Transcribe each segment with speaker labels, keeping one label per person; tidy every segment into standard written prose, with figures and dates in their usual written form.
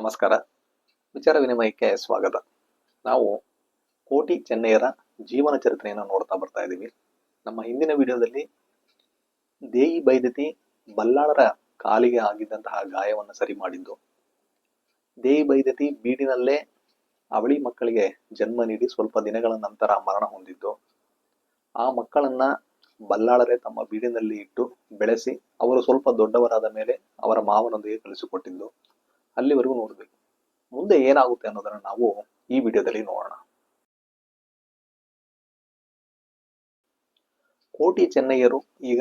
Speaker 1: ನಮಸ್ಕಾರ. ವಿಚಾರ ವಿನಿಮಯಕ್ಕೆ ಸ್ವಾಗತ. ನಾವು ಕೋಟಿ ಚೆನ್ನಯ್ಯರ ಜೀವನ ಚರಿತ್ರೆಯನ್ನು ನೋಡ್ತಾ ಬರ್ತಾ ಇದ್ದೀವಿ. ನಮ್ಮ ಹಿಂದಿನ ವಿಡಿಯೋದಲ್ಲಿ ದೇಯಿ ಬೈದತಿ ಬಲ್ಲಾಳರ ಕಾಲಿಗೆ ಆಗಿದ್ದಂತಹ ಗಾಯವನ್ನು ಸರಿ ಮಾಡಿದ್ದು, ದೇಯಿ ಬೈದತಿ ಬೀಡಿನಲ್ಲೇ ಅವಳಿ ಮಕ್ಕಳಿಗೆ ಜನ್ಮ ನೀಡಿ ಸ್ವಲ್ಪ ದಿನಗಳ ನಂತರ ಮರಣ ಹೊಂದಿದ್ದು, ಆ ಮಕ್ಕಳನ್ನ ಬಲ್ಲಾಳರೇ ತಮ್ಮ ಬೀಡಿನಲ್ಲಿ ಇಟ್ಟು ಬೆಳೆಸಿ ಅವರು ಸ್ವಲ್ಪ ದೊಡ್ಡವರಾದ ಮೇಲೆ ಅವರ ಮಾವನೊಂದಿಗೆ ಕಳಿಸಿಕೊಟ್ಟಿದ್ದು, ಅಲ್ಲಿವರೆಗೂ ನೋಡ್ಬೇಕು. ಮುಂದೆ ಏನಾಗುತ್ತೆ ಅನ್ನೋದನ್ನ ನಾವು ಈ ವಿಡಿಯೋದಲ್ಲಿ ನೋಡೋಣ. ಕೋಟಿ ಚೆನ್ನಯ್ಯರು ಈಗ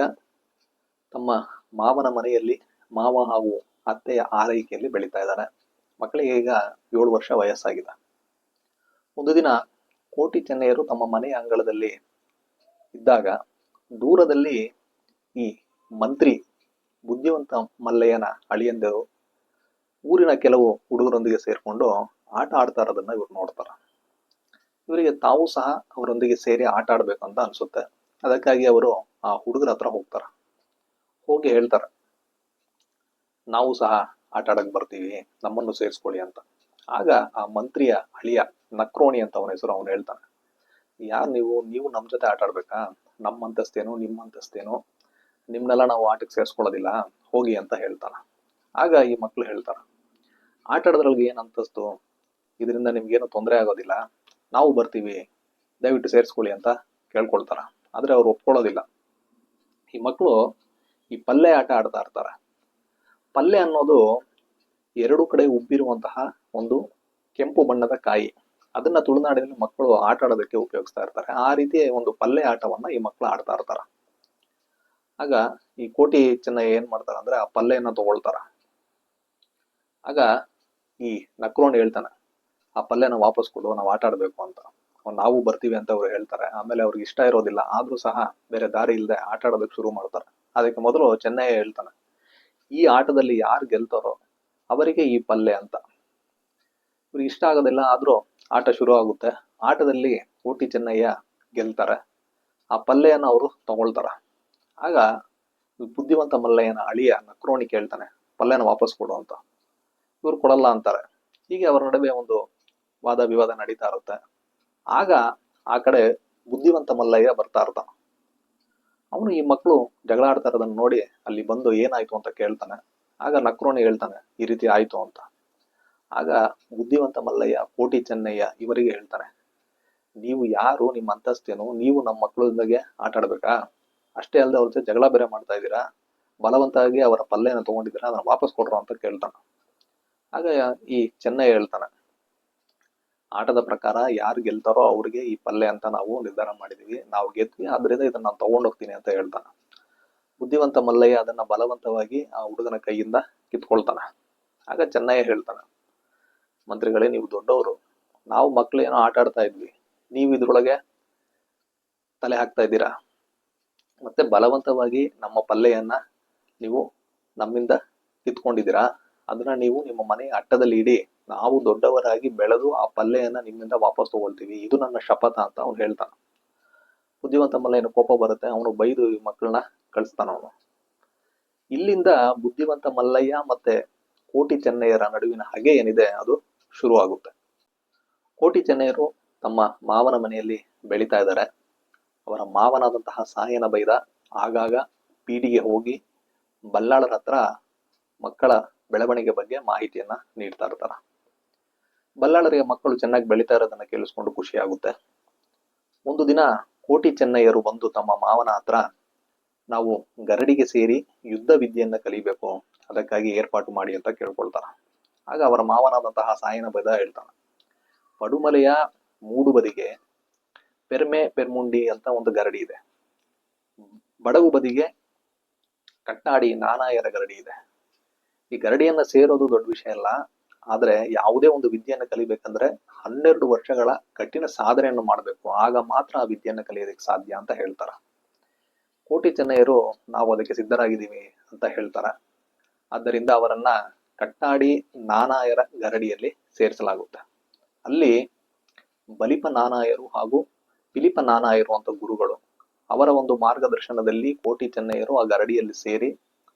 Speaker 1: ತಮ್ಮ ಮಾವನ ಮನೆಯಲ್ಲಿ ಮಾವ ಹಾಗೂ ಅತ್ತೆಯ ಆರೈಕೆಯಲ್ಲಿ ಬೆಳೀತಾ ಇದ್ದಾರೆ. ಮಕ್ಕಳಿಗೆ ಈಗ 7 ವರ್ಷ ವಯಸ್ಸಾಗಿದೆ. ಒಂದು ದಿನ ಕೋಟಿ ಚೆನ್ನಯ್ಯರು ತಮ್ಮ ಮನೆಯ ಅಂಗಳದಲ್ಲಿ ಇದ್ದಾಗ ದೂರದಲ್ಲಿ ಈ ಮಂತ್ರಿ ಬುದ್ಧಿವಂತ ಮಲ್ಲಯ್ಯನ ಅಳಿಯಂದಿರು ಊರಿನ ಕೆಲವು ಹುಡುಗರೊಂದಿಗೆ ಸೇರ್ಕೊಂಡು ಆಟ ಆಡ್ತಾ ಇರೋದನ್ನ ಇವ್ರು ನೋಡ್ತಾರ. ಇವರಿಗೆ ತಾವು ಸಹ ಅವರೊಂದಿಗೆ ಸೇರಿ ಆಟ ಆಡ್ಬೇಕು ಅಂತ ಅನ್ಸುತ್ತೆ. ಅದಕ್ಕಾಗಿ ಅವರು ಆ ಹುಡುಗರ ಹತ್ರ ಹೋಗ್ತಾರ. ಹೋಗಿ ಹೇಳ್ತಾರ, ನಾವು ಸಹ ಆಟ ಆಡಕ್ ಬರ್ತೀವಿ, ನಮ್ಮನ್ನು ಸೇರಿಸ್ಕೊಳ್ಳಿ ಅಂತ. ಆಗ ಆ ಮಂತ್ರಿಯ ಅಳಿಯ ನಕ್ರೋಣಿ ಅಂತ ಅವನ ಹೆಸರು, ಅವನು ಹೇಳ್ತಾನೆ, ಯಾರು ನೀವು ನಮ್ ಜೊತೆ ಆಟ ಆಡ್ಬೇಕಾ? ನಮ್ಮ ಅಂತಸ್ತೇನು ನಿಮ್ಮ ಅಂತಸ್ತೇನು, ನಿಮ್ನೆಲ್ಲ ನಾವು ಆಟಕ್ಕೆ ಸೇರಿಸ್ಕೊಳ್ಳೋದಿಲ್ಲ, ಹೋಗಿ ಅಂತ ಹೇಳ್ತಾನ. ಆಗ ಈ ಮಕ್ಳು ಹೇಳ್ತಾರ, ಆಟ ಆಡೋದ್ರೊಳಗೆ ಏನ್ ಅಂತಸ್ತು, ಇದರಿಂದ ನಿಮ್ಗೇನು ತೊಂದರೆ ಆಗೋದಿಲ್ಲ, ನಾವು ಬರ್ತೀವಿ, ದಯವಿಟ್ಟು ಸೇರಿಸ್ಕೊಳ್ಳಿ ಅಂತ ಕೇಳ್ಕೊಳ್ತಾರ. ಆದ್ರೆ ಅವ್ರು ಒಪ್ಕೊಳ್ಳೋದಿಲ್ಲ. ಈ ಮಕ್ಕಳು ಈ ಪಲ್ಲೆ ಆಟ ಆಡ್ತಾ ಇರ್ತಾರೆ. ಪಲ್ಲೆ ಅನ್ನೋದು 2 ಕಡೆ ಉಬ್ಬಿರುವಂತಹ ಒಂದು ಕೆಂಪು ಬಣ್ಣದ ಕಾಯಿ. ಅದನ್ನ ತುಳುನಾಡಿನಲ್ಲಿ ಮಕ್ಕಳು ಆಟ ಆಡೋದಕ್ಕೆ ಉಪಯೋಗಿಸ್ತಾ ಇರ್ತಾರೆ. ಆ ರೀತಿ ಒಂದು ಪಲ್ಲೆ ಆಟವನ್ನ ಈ ಮಕ್ಕಳು ಆಡ್ತಾ ಇರ್ತಾರ. ಆಗ ಈ ಕೋಟಿ ಚೆನ್ನಯ್ಯ ಏನ್ ಮಾಡ್ತಾರ ಅಂದ್ರೆ ಆ ಪಲ್ಲೆಯನ್ನ ತಗೊಳ್ತಾರ. ಆಗ ಈ ನಕ್ರೋಣಿ ಹೇಳ್ತಾನೆ, ಆ ಪಲ್ಯನ ವಾಪಸ್ ಕೊಡು, ನಾವು ಆಟ ಆಡ್ಬೇಕು ಅಂತ. ನಾವು ಬರ್ತೀವಿ ಅಂತ ಅವ್ರು ಹೇಳ್ತಾರೆ. ಆಮೇಲೆ ಅವ್ರಿಗೆ ಇಷ್ಟ ಇರೋದಿಲ್ಲ, ಆದ್ರೂ ಸಹ ಬೇರೆ ದಾರಿ ಇಲ್ಲದೆ ಆಟ ಆಡೋದಕ್ಕೆ ಶುರು ಮಾಡ್ತಾರೆ. ಅದಕ್ಕೆ ಮೊದಲು ಚೆನ್ನಯ್ಯ ಹೇಳ್ತಾನೆ, ಈ ಆಟದಲ್ಲಿ ಯಾರು ಗೆಲ್ತಾರೋ ಅವರಿಗೆ ಈ ಪಲ್ಯ ಅಂತ. ಇವ್ರಿಗೆ ಇಷ್ಟ ಆಗೋದಿಲ್ಲ, ಆದ್ರೂ ಆಟ ಶುರು ಆಗುತ್ತೆ. ಆಟದಲ್ಲಿ ಕೋಟಿ ಚೆನ್ನಯ್ಯ ಗೆಲ್ತಾರೆ. ಆ ಪಲ್ಯನ ಅವರು ತಗೊಳ್ತಾರ. ಆಗ ಬುದ್ಧಿವಂತ ಮಲ್ಲಯ್ಯನ ಅಳಿಯ ನಕ್ರೋಣಿ ಕೇಳ್ತಾನೆ, ಪಲ್ಯನ ವಾಪಸ್ ಕೊಡು ಅಂತ. ಇವ್ರು ಕೊಡಲ್ಲ ಅಂತಾರೆ. ಹೀಗೆ ಅವರ ನಡುವೆ ಒಂದು ವಾದ ವಿವಾದ ನಡೀತಾ ಇರುತ್ತೆ. ಆಗ ಆ ಕಡೆ ಬುದ್ಧಿವಂತ ಮಲ್ಲಯ್ಯ ಬರ್ತಾ ಇರ್ತಾನ. ಅವನು ಈ ಮಕ್ಕಳು ಜಗಳ ಆಡ್ತಾ ಇರೋದನ್ನ ನೋಡಿ ಅಲ್ಲಿ ಬಂದು ಏನಾಯ್ತು ಅಂತ ಕೇಳ್ತಾನೆ. ಆಗ ನಕ್ರೋಣಿ ಹೇಳ್ತಾನೆ, ಈ ರೀತಿ ಆಯ್ತು ಅಂತ. ಆಗ ಬುದ್ಧಿವಂತ ಮಲ್ಲಯ್ಯ ಕೋಟಿ ಚೆನ್ನಯ್ಯ ಇವರಿಗೆ ಹೇಳ್ತಾನೆ, ನೀವು ಯಾರು, ನಿಮ್ಮ ಅಂತಸ್ತೇನು, ನೀವು ನಮ್ಮ ಮಕ್ಕಳಿಂದಾಗೆ ಆಟ ಆಡ್ಬೇಕಾ? ಅಷ್ಟೇ ಅಲ್ಲದೆ ಅವ್ರ ಜೊತೆ ಜಗಳ ಬೇರೆ ಮಾಡ್ತಾ ಇದ್ದೀರಾ, ಬಲವಂತವಾಗಿ ಅವರ ಪಲ್ಯನ ತಗೊಂಡಿದ್ದೀರಾ, ಅದನ್ನ ವಾಪಸ್ ಕೊಡ್ರು ಅಂತ ಕೇಳ್ತಾನ. ಆಗ ಈ ಚೆನ್ನಯ್ಯ ಹೇಳ್ತಾನೆ, ಆಟದ ಪ್ರಕಾರ ಯಾರು ಗೆಲ್ತಾರೋ ಅವ್ರಿಗೆ ಈ ಪಲ್ಯ ಅಂತ ನಾವು ನಿರ್ಧಾರ ಮಾಡಿದೀವಿ, ನಾವು ಗೆದ್ವಿ, ಆದ್ರಿಂದ ಇದನ್ನ ನಾನು ತಗೊಂಡೋಗ್ತೀನಿ ಅಂತ ಹೇಳ್ತಾನ. ಬುದ್ಧಿವಂತ ಮಲ್ಲಯ್ಯ ಅದನ್ನ ಬಲವಂತವಾಗಿ ಆ ಹುಡುಗನ ಕೈಯಿಂದ ಕಿತ್ಕೊಳ್ತಾನ. ಆಗ ಚೆನ್ನಯ್ಯ ಹೇಳ್ತಾನ, ಮಂತ್ರಿಗಳೇ, ನೀವು ದೊಡ್ಡವರು, ನಾವು ಮಕ್ಳು ಏನೋ ಆಟ ಆಡ್ತಾ ಇದ್ವಿ, ನೀವು ಇದ್ರೊಳಗೆ ತಲೆ ಹಾಕ್ತಾ ಇದ್ದೀರಾ, ಮತ್ತೆ ಬಲವಂತವಾಗಿ ನಮ್ಮ ಪಲ್ಲೆಯನ್ನ ನೀವು ನಮ್ಮಿಂದ ಕಿತ್ಕೊಂಡಿದ್ದೀರಾ, ಅದನ್ನ ನೀವು ನಿಮ್ಮ ಮನೆ ಅಟ್ಟದಲ್ಲಿ ಇಡಿ, ನಾವು ದೊಡ್ಡವರಾಗಿ ಬೆಳೆದು ಆ ಪಲ್ಲೆಯನ್ನ ನಿಮ್ಮಿಂದ ವಾಪಸ್ ತಗೊಳ್ತೀವಿ, ಇದು ನನ್ನ ಶಪಥ ಅಂತ ಅವ್ನು ಹೇಳ್ತಾನ. ಬುದ್ಧಿವಂತ ಮಲ್ಲಯ್ಯನ ಕೋಪ ಬರುತ್ತೆ. ಅವನು ಬೈದು ಈ ಮಕ್ಕಳನ್ನ ಕಳಿಸ್ತಾನ. ಅವನು ಇಲ್ಲಿಂದ ಬುದ್ಧಿವಂತ ಮಲ್ಲಯ್ಯ ಮತ್ತೆ ಕೋಟಿ ಚೆನ್ನಯ್ಯರ ನಡುವಿನ ಹಗೆ ಏನಿದೆ ಅದು ಶುರು ಆಗುತ್ತೆ. ಕೋಟಿ ಚೆನ್ನಯ್ಯರು ತಮ್ಮ ಮಾವನ ಮನೆಯಲ್ಲಿ ಬೆಳೀತಾ ಇದ್ದಾರೆ. ಅವರ ಮಾವನಾದಂತಹ ಸಾಯನ ಬೈದ ಆಗಾಗ ಪೀಡಿಗೆ ಹೋಗಿ ಬಲ್ಲಾಳರ ಹತ್ರ ಮಕ್ಕಳ ಬೆಳವಣಿಗೆ ಬಗ್ಗೆ ಮಾಹಿತಿಯನ್ನ ನೀಡ್ತಾ ಇರ್ತಾರ. ಬಲ್ಲಾಳರಿಗೆ ಮಕ್ಕಳು ಚೆನ್ನಾಗಿ ಬೆಳೀತಾ ಇರೋದನ್ನ ಕೇಳಿಸ್ಕೊಂಡು ಖುಷಿ ಆಗುತ್ತೆ. ಒಂದು ದಿನ ಕೋಟಿ ಚೆನ್ನಯ್ಯರು ಬಂದು ತಮ್ಮ ಮಾವನ ಹತ್ರ, ನಾವು ಗರಡಿಗೆ ಸೇರಿ ಯುದ್ಧ ವಿದ್ಯೆಯನ್ನ ಕಲಿಬೇಕು, ಅದಕ್ಕಾಗಿ ಏರ್ಪಾಟು ಮಾಡಿ ಅಂತ ಕೇಳ್ಕೊಳ್ತಾರ. ಆಗ ಅವರ ಮಾವನಾದಂತಹ ಸಾಯನ ಬೈದ ಹೇಳ್ತಾನ, ಪಡುಮಲೆಯ ಮೂಡು ಬದಿಗೆ ಪೆರ್ಮೆ ಪೆರ್ಮುಂಡಿ ಅಂತ ಒಂದು ಗರಡಿ ಇದೆ, ಬಡಗು ಬದಿಗೆ ಕಟ್ಟಾಡಿ ನಾನಾಯರ ಗರಡಿ ಇದೆ. ಈ ಗರಡಿಯನ್ನ ಸೇರೋದು ದೊಡ್ಡ ವಿಷಯ ಅಲ್ಲ, ಆದ್ರೆ ಯಾವುದೇ ಒಂದು ವಿದ್ಯೆಯನ್ನು ಕಲಿಬೇಕಂದ್ರೆ 12 ವರ್ಷಗಳ ಕಠಿಣ ಸಾಧನೆಯನ್ನು ಮಾಡಬೇಕು, ಆಗ ಮಾತ್ರ ಆ ವಿದ್ಯೆಯನ್ನು ಕಲಿಯೋದಕ್ಕೆ ಸಾಧ್ಯ ಅಂತ ಹೇಳ್ತಾರ. ಕೋಟಿ ಚೆನ್ನಯ್ಯರು ನಾವು ಅದಕ್ಕೆ ಸಿದ್ಧರಾಗಿದ್ದೀವಿ ಅಂತ ಹೇಳ್ತಾರ. ಆದ್ದರಿಂದ ಅವರನ್ನ ಕಟ್ಟಾಡಿ ನಾನಾಯರ ಗರಡಿಯಲ್ಲಿ ಸೇರಿಸಲಾಗುತ್ತೆ. ಅಲ್ಲಿ ಬಲಿಪ ನಾನಾಯರು ಹಾಗೂ ಪಿಲಿಪ ನಾನಾಯರು ಅಂತ ಗುರುಗಳು, ಅವರ ಒಂದು ಮಾರ್ಗದರ್ಶನದಲ್ಲಿ ಕೋಟಿ ಚೆನ್ನಯ್ಯರು ಆ ಗರಡಿಯಲ್ಲಿ ಸೇರಿ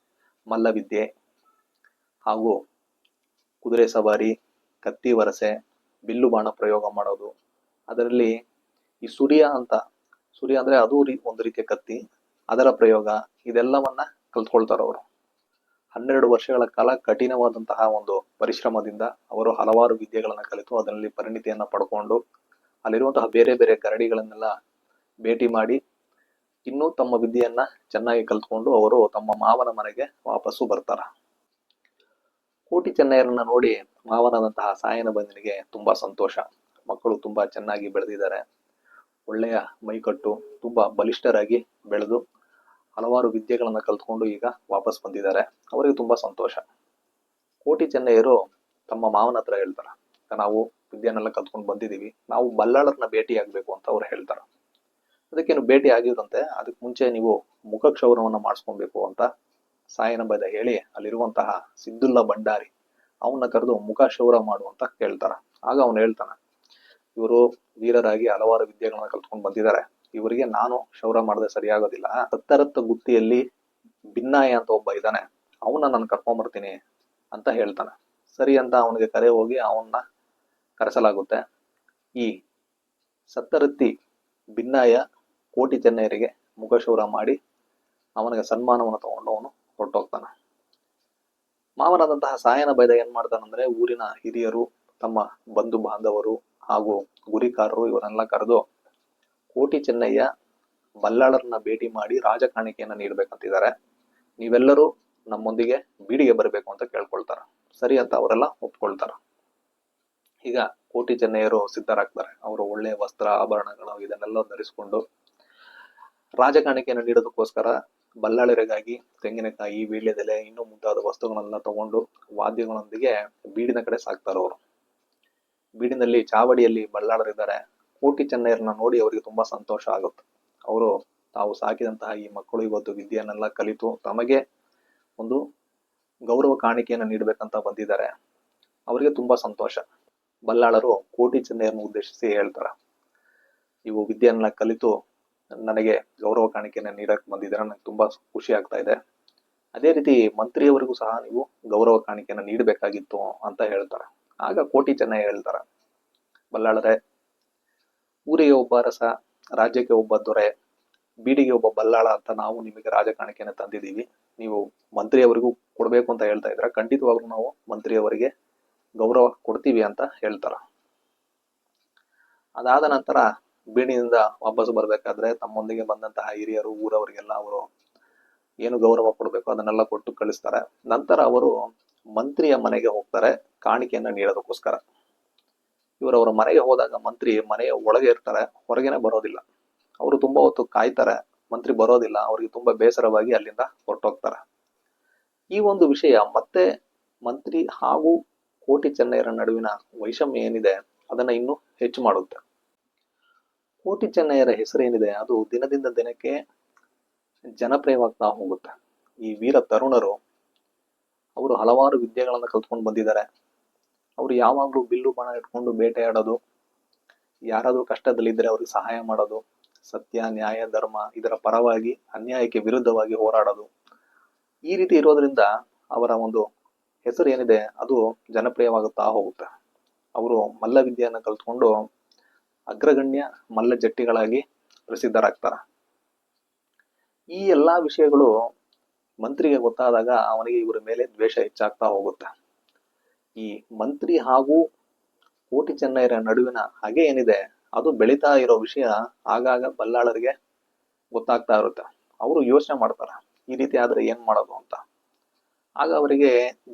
Speaker 1: ಮಲ್ಲವಿದ್ಯೆ ಹಾಗೂ ಕುದುರೆ ಸವಾರಿ, ಕತ್ತಿ ವರಸೆ, ಬಿಲ್ಲು ಬಾಣ ಪ್ರಯೋಗ ಮಾಡೋದು. ಅದರಲ್ಲಿ ಈ ಸುರಿಯ ಅಂದ್ರೆ ಅದು ಒಂದು ರೀತಿಯ ಕತ್ತಿ, ಅದರ ಪ್ರಯೋಗ, ಇದೆಲ್ಲವನ್ನ ಕಲ್ತ್ಕೊಳ್ತಾರ ಅವರು. 12 ವರ್ಷಗಳ ಕಾಲ ಕಠಿಣವಾದಂತಹ ಒಂದು ಪರಿಶ್ರಮದಿಂದ ಅವರು ಹಲವಾರು ವಿದ್ಯೆಗಳನ್ನ ಕಲಿತು ಅದರಲ್ಲಿ ಪರಿಣಿತಿಯನ್ನ ಪಡ್ಕೊಂಡು ಅಲ್ಲಿರುವಂತಹ ಬೇರೆ ಬೇರೆ ಗರಡಿಗಳನ್ನೆಲ್ಲ ಭೇಟಿ ಮಾಡಿ ಇನ್ನೂ ತಮ್ಮ ವಿದ್ಯೆಯನ್ನ ಚೆನ್ನಾಗಿ ಕಲ್ತ್ಕೊಂಡು ಅವರು ತಮ್ಮ ಮಾವನ ಮನೆಗೆ ವಾಪಸ್ಸು ಬರ್ತಾರ. ಕೋಟಿ ಚೆನ್ನಯ್ಯರನ್ನ ನೋಡಿ ಮಾವನಾದಂತಹ ಸಾಯನ ಬಂಧನಿಗೆ ತುಂಬಾ ಸಂತೋಷ. ಮಕ್ಕಳು ತುಂಬಾ ಚೆನ್ನಾಗಿ ಬೆಳೆದಿದ್ದಾರೆ, ಒಳ್ಳೆಯ ಮೈಕಟ್ಟು, ತುಂಬಾ ಬಲಿಷ್ಠರಾಗಿ ಬೆಳೆದು ಹಲವಾರು ವಿದ್ಯೆಗಳನ್ನ ಕಲ್ತ್ಕೊಂಡು ಈಗ ವಾಪಸ್ ಬಂದಿದ್ದಾರೆ. ಅವರಿಗೆ ತುಂಬಾ ಸಂತೋಷ. ಕೋಟಿ ಚೆನ್ನಯ್ಯರು ತಮ್ಮ ಮಾವನ ಹತ್ರ ಹೇಳ್ತಾರ, ನಾವು ವಿದ್ಯೆನೆಲ್ಲ ಕಲ್ತ್ಕೊಂಡು ಬಂದಿದೀವಿ, ನಾವು ಬಲ್ಲಾಳರನ್ನ ಭೇಟಿ ಆಗ್ಬೇಕು ಅಂತ ಅವ್ರು ಹೇಳ್ತಾರ. ಅದಕ್ಕೇನು ಭೇಟಿ ಆಗಿರಂತೆ, ಅದಕ್ಕೆ ಮುಂಚೆ ನೀವು ಮುಖ ಕ್ಷೌರವನ್ನ ಮಾಡಿಸ್ಕೊಬೇಕು ಅಂತ ಸಾಯನ ಬೈದ ಹೇಳಿ ಅಲ್ಲಿರುವಂತಹ ಸಿದ್ದುಲ್ಲಾ ಭಂಡಾರಿ ಅವನ್ನ ಕರೆದು ಮುಖ ಕ್ಷೌರ ಮಾಡು ಅಂತ ಕೇಳ್ತಾರ. ಆಗ ಅವನು ಹೇಳ್ತಾನ, ಇವರು ವೀರರಾಗಿ ಹಲವಾರು ವಿದ್ಯೆಗಳನ್ನ ಕಲ್ತ್ಕೊಂಡು ಬಂದಿದ್ದಾರೆ, ಇವರಿಗೆ ನಾನು ಕ್ಷೌರ ಮಾಡದೆ ಸರಿಯಾಗೋದಿಲ್ಲ. ಹತ್ತರತ್ತ ಗುತ್ತಿಯಲ್ಲಿ ಭಿನ್ನಾಯ ಅಂತ ಒಬ್ಬ ಇದ್ದಾನೆ, ಅವನ್ನ ನಾನು ಕರ್ಕೊಂಬರ್ತೀನಿ ಅಂತ ಹೇಳ್ತಾನೆ. ಸರಿ ಅಂತ ಅವನಿಗೆ ಕರೆ ಹೋಗಿ ಅವನ್ನ ಕರೆಸಲಾಗುತ್ತೆ. ಈ ಸತ್ತರತ್ತಿ ಭಿನ್ನಾಯ ಕೋಟಿ ಚೆನ್ನಯ್ಯರಿಗೆ ಮುಖಶೂರ ಮಾಡಿ ಅವನಿಗೆ ಸನ್ಮಾನವನ್ನು ತಗೊಂಡು ಅವನು ಹೊರಟೋಗ್ತಾನೆ. ಮಾವನಾದಂತಹ ಸಾಯನ ಬೈದ ಏನ್ ಮಾಡ್ತಾನಂದ್ರೆ, ಊರಿನ ಹಿರಿಯರು, ತಮ್ಮ ಬಂಧು ಬಾಂಧವರು ಹಾಗೂ ಗುರಿಕಾರರು ಇವರನ್ನೆಲ್ಲ ಕರೆದು ಕೋಟಿ ಚೆನ್ನಯ್ಯ ಬಲ್ಲಾಳರನ್ನ ಭೇಟಿ ಮಾಡಿ ರಾಜಕಾಣಿಕೆಯನ್ನ ನೀಡ್ಬೇಕಂತಿದ್ದಾರೆ, ನೀವೆಲ್ಲರೂ ನಮ್ಮೊಂದಿಗೆ ಬೀಡಿಗೆ ಬರಬೇಕು ಅಂತ ಕೇಳ್ಕೊಳ್ತಾರ. ಸರಿ ಅಂತ ಅವರೆಲ್ಲ ಒಪ್ಕೊಳ್ತಾರ. ಈಗ ಕೋಟಿ ಚೆನ್ನಯ್ಯರು ಸಿದ್ಧರಾಗ್ತಾರೆ. ಅವರು ಒಳ್ಳೆಯ ವಸ್ತ್ರ ಆಭರಣಗಳು ಇದನ್ನೆಲ್ಲ ಧರಿಸಿಕೊಂಡು ರಾಜಕಾಣಿಕೆಯನ್ನು ನೀಡೋದಕ್ಕೋಸ್ಕರ ಬಲ್ಲಾಳರಿಗಾಗಿ ತೆಂಗಿನಕಾಯಿ, ವೀಳ್ಯದೆಲೆ, ಇನ್ನೂ ಮುಂತಾದ ವಸ್ತುಗಳನ್ನೆಲ್ಲ ತಗೊಂಡು ವಾದ್ಯಗಳೊಂದಿಗೆ ಬೀಡಿನ ಕಡೆ ಸಾಕ್ತಾರ. ಅವರು ಬೀಡಿನಲ್ಲಿ ಚಾವಡಿಯಲ್ಲಿ ಬಲ್ಲಾಳರಿದ್ದಾರೆ. ಕೋಟಿ ಚೆನ್ನಯ್ಯರನ್ನ ನೋಡಿ ಅವರಿಗೆ ತುಂಬಾ ಸಂತೋಷ ಆಗುತ್ತೆ. ಅವರು ತಾವು ಸಾಕಿದಂತಹ ಈ ಮಕ್ಕಳು ಇವತ್ತು ವಿದ್ಯೆಯನ್ನೆಲ್ಲ ಕಲಿತು ತಮಗೆ ಒಂದು ಗೌರವ ಕಾಣಿಕೆಯನ್ನು ನೀಡಬೇಕಂತ ಬಂದಿದ್ದಾರೆ. ಅವರಿಗೆ ತುಂಬಾ ಸಂತೋಷ. ಬಲ್ಲಾಳರು ಕೋಟಿ ಚೆನ್ನಯ್ಯರನ್ನು ಉದ್ದೇಶಿಸಿ ಹೇಳ್ತಾರ, ನೀವು ವಿದ್ಯೆಯನ್ನ ಕಲಿತು ನನಗೆ ಗೌರವ ಕಾಣಿಕೆಯನ್ನು ನೀಡಕ್ ಬಂದಿದ್ದೀರಾ, ನನಗೆ ತುಂಬಾ ಖುಷಿ ಆಗ್ತಾ ಇದೆ. ಅದೇ ರೀತಿ ಮಂತ್ರಿಯವರಿಗೂ ಸಹ ನೀವು ಗೌರವ ಕಾಣಿಕೆಯನ್ನು ನೀಡಬೇಕಾಗಿತ್ತು ಅಂತ ಹೇಳ್ತಾರೆ. ಆಗ ಕೋಟಿ ಚೆನ್ನಯ್ಯ ಹೇಳ್ತಾರ, ಬಲ್ಲಾಳರೇ, ಊರಿಗೆ ಒಬ್ಬ ಅರಸ, ರಾಜ್ಯಕ್ಕೆ ಒಬ್ಬ ದೊರೆ, ಬೀಡಿಗೆ ಒಬ್ಬ ಬಲ್ಲಾಳ ಅಂತ ನಾವು ನಿಮಗೆ ರಾಜಕಾಣಿಕೆಯನ್ನು ತಂದಿದ್ದೀವಿ. ನೀವು ಮಂತ್ರಿಯವರಿಗೂ ಕೊಡ್ಬೇಕು ಅಂತ ಹೇಳ್ತಾ ಇದ್ರ, ಖಂಡಿತವಾಗ್ಲೂ ನಾವು ಮಂತ್ರಿಯವರಿಗೆ ಗೌರವ ಕೊಡ್ತೀವಿ ಅಂತ ಹೇಳ್ತಾರ. ಅದಾದ ನಂತರ ಬೀಡಿನಿಂದ ವಾಪಸ್ ಬರ್ಬೇಕಾದ್ರೆ ತಮ್ಮೊಂದಿಗೆ ಬಂದಂತಹ ಹಿರಿಯರು, ಊರವರಿಗೆಲ್ಲ ಅವರು ಏನು ಗೌರವ ಕೊಡ್ಬೇಕು ಅದನ್ನೆಲ್ಲ ಕೊಟ್ಟು ಕಳಿಸ್ತಾರೆ. ನಂತರ ಅವರು ಮಂತ್ರಿಯ ಮನೆಗೆ ಹೋಗ್ತಾರೆ ಕಾಣಿಕೆಯನ್ನ ನೀಡೋದಕ್ಕೋಸ್ಕರ. ಅವರ ಮನೆಗೆ ಹೋದಾಗ ಮಂತ್ರಿ ಮನೆಯ ಒಳಗೆ ಇರ್ತಾರೆ, ಹೊರಗೇನೆ ಬರೋದಿಲ್ಲ. ಅವರು ತುಂಬಾ ಹೊತ್ತು ಕಾಯ್ತಾರೆ, ಮಂತ್ರಿ ಬರೋದಿಲ್ಲ. ಅವ್ರಿಗೆ ತುಂಬಾ ಬೇಸರವಾಗಿ ಅಲ್ಲಿಂದ ಹೊರಟೋಗ್ತಾರೆ. ಈ ಒಂದು ವಿಷಯ ಮತ್ತೆ ಮಂತ್ರಿ ಹಾಗೂ ಕೋಟಿ ಚೆನ್ನಯ್ಯರ ನಡುವಿನ ವೈಷಮ್ಯ ಏನಿದೆ ಅದನ್ನ ಇನ್ನೂ ಹೆಚ್ಚು ಮಾಡುತ್ತೆ. ಕೋಟಿ ಚೆನ್ನಯ್ಯರ ಹೆಸರೇನಿದೆ ಅದು ದಿನದಿಂದ ದಿನಕ್ಕೆ ಜನಪ್ರಿಯವಾಗ್ತಾ ಹೋಗುತ್ತೆ. ಈ ವೀರ ತರುಣರು ಅವರು ಹಲವಾರು ವಿದ್ಯೆಗಳನ್ನ ಕಲ್ತ್ಕೊಂಡು ಬಂದಿದ್ದಾರೆ. ಅವರು ಯಾವಾಗ್ಲೂ ಬಿಲ್ಲು ಬಾಣ ಇಟ್ಕೊಂಡು ಬೇಟೆಯಾಡೋದು, ಯಾರಾದ್ರೂ ಕಷ್ಟದಲ್ಲಿದ್ರೆ ಅವ್ರಿಗೆ ಸಹಾಯ ಮಾಡೋದು, ಸತ್ಯ, ನ್ಯಾಯ, ಧರ್ಮ ಇದರ ಪರವಾಗಿ ಅನ್ಯಾಯಕ್ಕೆ ವಿರುದ್ಧವಾಗಿ ಹೋರಾಡೋದು. ಈ ರೀತಿ ಇರೋದ್ರಿಂದ ಅವರ ಒಂದು ಹೆಸರು ಏನಿದೆ ಅದು ಜನಪ್ರಿಯವಾಗುತ್ತಾ ಹೋಗುತ್ತೆ. ಅವರು ಮಲ್ಲ ವಿದ್ಯೆಯನ್ನ ಕಲ್ತ್ಕೊಂಡು ಅಗ್ರಗಣ್ಯ ಮಲ್ಲ ಜಟ್ಟಿಗಳಾಗಿ ಪ್ರಸಿದ್ಧರಾಗ್ತಾರ. ಈ ಎಲ್ಲಾ ವಿಷಯಗಳು ಮಂತ್ರಿಗೆ ಗೊತ್ತಾದಾಗ ಅವನಿಗೆ ಇವರ ಮೇಲೆ ದ್ವೇಷ ಹೆಚ್ಚಾಗ್ತಾ ಹೋಗುತ್ತೆ. ಈ ಮಂತ್ರಿ ಹಾಗೂ ಕೋಟಿ ಚೆನ್ನಯ್ಯರ ನಡುವಿನ ಹಗೆ ಏನಿದೆ ಅದು ಬೆಳೀತಾ ಇರೋ ವಿಷಯ ಆಗಾಗ ಬಲ್ಲಾಳರಿಗೆ ಗೊತ್ತಾಗ್ತಾ ಇರುತ್ತೆ. ಅವರು ಯೋಚನೆ ಮಾಡ್ತಾರ, ಈ ರೀತಿ ಆದ್ರೆ ಏನ್ ಮಾಡೋದು ಅಂತ. ಆಗ ಅವರಿಗೆ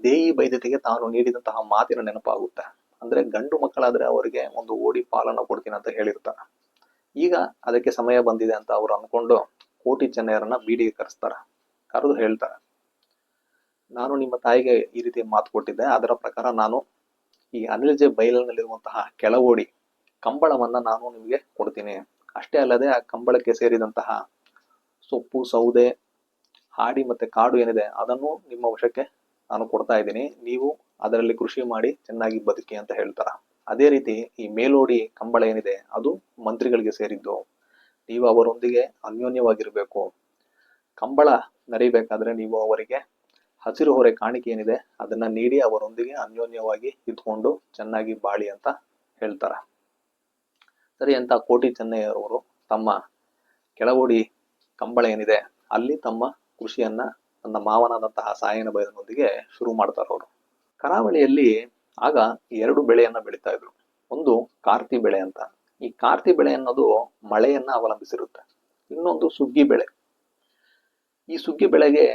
Speaker 1: ದೇಯಿ ಬೈದತಿಗೆ ತಾನು ನೀಡಿದಂತಹ ಮಾತಿನ ನೆನಪಾಗುತ್ತೆ. ಅಂದ್ರೆ ಗಂಡು ಮಕ್ಕಳಾದ್ರೆ ಅವರಿಗೆ ಒಂದು ಓಡಿ ಪಾಲನ ಕೊಡ್ತೀನಿ ಅಂತ ಹೇಳಿರ್ತಾರ. ಈಗ ಅದಕ್ಕೆ ಸಮಯ ಬಂದಿದೆ ಅಂತ ಅವ್ರು ಅನ್ಕೊಂಡು ಕೋಟಿ ಚೆನ್ನಯ್ಯರನ್ನ ಬೀಡಿಗೆ ಕರೆಸ್ತಾರ. ಕರೆದು ಹೇಳ್ತಾರ, ನಾನು ನಿಮ್ಮ ತಾಯಿಗೆ ಈ ರೀತಿ ಮಾತು ಕೊಟ್ಟಿದ್ದೆ, ಅದರ ಪ್ರಕಾರ ನಾನು ಈ ಅನಿಲ್ಜೆ ಬೈಲಿನಲ್ಲಿರುವಂತಹ ಕೆಳಗೋಡಿ ಕಂಬಳವನ್ನ ನಾನು ನಿಮಗೆ ಕೊಡ್ತೀನಿ. ಅಷ್ಟೇ ಅಲ್ಲದೆ ಆ ಕಂಬಳಕ್ಕೆ ಸೇರಿದಂತಹ ಸೊಪ್ಪು, ಸೌದೆ, ಹಾಡಿ ಮತ್ತೆ ಕಾಡು ಏನಿದೆ ಅದನ್ನು ನಿಮ್ಮ ವಶಕ್ಕೆ ನಾನು ಕೊಡ್ತಾ ಇದ್ದೀನಿ. ನೀವು ಅದರಲ್ಲಿ ಕೃಷಿ ಮಾಡಿ ಚೆನ್ನಾಗಿ ಬದುಕಿ ಅಂತ ಹೇಳ್ತಾರ. ಅದೇ ರೀತಿ ಈ ಮೇಲೋಡಿ ಕಂಬಳ ಏನಿದೆ ಅದು ಮಂತ್ರಿಗಳಿಗೆ ಸೇರಿದ್ದು. ನೀವು ಅವರೊಂದಿಗೆ ಅನ್ಯೋನ್ಯವಾಗಿರ್ಬೇಕು. ಕಂಬಳ ನರಿಬೇಕಾದ್ರೆ ನೀವು ಅವರಿಗೆ ಹಸಿರು ಹೊರೆ ಕಾಣಿಕೆ ಏನಿದೆ ಅದನ್ನ ನೀಡಿ ಅವರೊಂದಿಗೆ ಅನ್ಯೋನ್ಯವಾಗಿ ಇದ್ಕೊಂಡು ಚೆನ್ನಾಗಿ ಬಾಳಿ ಅಂತ ಹೇಳ್ತಾರೆ. ಸರಿ ಅಂತ ಕೋಟಿ ಚೆನ್ನಯ್ಯರವರು ತಮ್ಮ ಕೆಳಗೋಡಿ ಕಂಬಳ ಏನಿದೆ ಅಲ್ಲಿ ತಮ್ಮ ಕೃಷಿಯನ್ನ ನನ್ನ ಮಾವನಾದಂತಹ ಸಾಯನ ಬೈದನೊಂದಿಗೆ ಶುರು ಮಾಡ್ತಾರೆ ಅವರು. ಕರಾವಳಿಯಲ್ಲಿ ಆಗ 2 ಬೆಳೆಯನ್ನ ಬೆಳೀತಾ ಇದ್ರು. ಒಂದು ಕಾರ್ತಿ ಬೆಳೆ ಅಂತ. ಈ ಕಾರ್ತಿ ಬೆಳೆ ಅನ್ನೋದು ಮಳೆಯನ್ನ ಅವಲಂಬಿಸಿರುತ್ತೆ. ಇನ್ನೊಂದು ಸುಗ್ಗಿ ಬೆಳೆ. ಈ ಸುಗ್ಗಿ ಬೆಳೆಗೆ